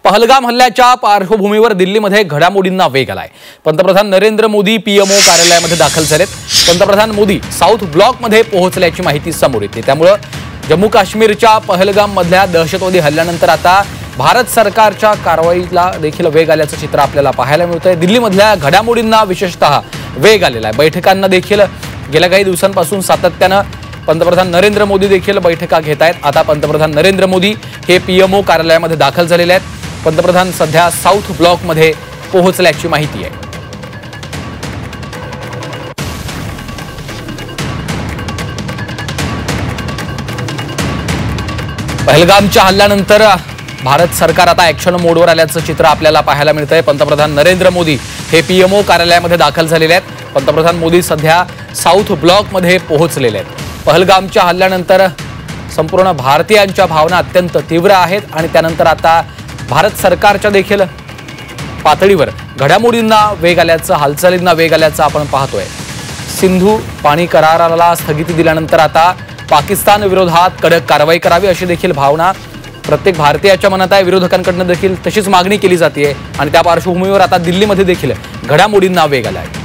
पहलगाम हल्ल्याच्या पार्श्वभूमीवर दिल्लीमध्ये घडामोडींना वेग आलाय। पंतप्रधान नरेंद्र मोदी पीएमओ कार्यालयामध्ये दाखल झालेत। पंतप्रधान मोदी साऊथ ब्लॉकमध्ये पोहोचल्याची माहिती समोर येते। त्यामुळे जम्मू काश्मीरच्या पहलगाम मधल्या दहशतवादी हल्ल्यानंतर आता भारत सरकारच्या कारवाईला देखील वेग आल्याचं चित्र आपल्याला पाहायला मिळतंय। दिल्लीमधल्या घडामोडींना विशेषतः वेग आलेला आहे। बैठकांना देखील गेल्या काही दिवसांपासून सातत्याने पंतप्रधान नरेंद्र मोदी देखील बैठका घेत आहेत। आता पंतप्रधान नरेंद्र मोदी हे पीएमओ कार्यालयामध्ये दाखल झालेले आहेत। पंतप्रधान सध्या साऊथ ब्लॉकमध्ये पोहोचल्याची माहिती आहे। पहलगामच्या हल्ल्यानंतर भारत सरकार आता ॲक्शन मोडवर आल्याचं चित्र आपल्याला पाहायला मिळतंय। पंतप्रधान नरेंद्र मोदी हे पीएमओ कार्यालयामध्ये दाखल झालेले आहेत। पंतप्रधान मोदी सध्या साऊथ ब्लॉकमध्ये पोहोचलेले आहेत। पहलगामच्या हल्ल्यानंतर संपूर्ण भारतीयांच्या भावना अत्यंत तीव्र आहेत आणि त्यानंतर आता भारत सरकारच्या देखील पातळीवर घडामोडींना वेग आल्याचं, हालचालींना वेग आल्याचं आपण पाहतोय। सिंधू पाणी कराराला स्थगिती दिल्यानंतर आता पाकिस्तान विरोधात कडक कारवाई करावी अशी देखील भावना प्रत्येक भारतीयाच्या मनात आहे। विरोधकांकडून देखील तशीच मागणी केली जाते आणि त्या पार्श्वभूमीवर आता दिल्लीमध्ये देखील घडामोडींना वेग आलाय।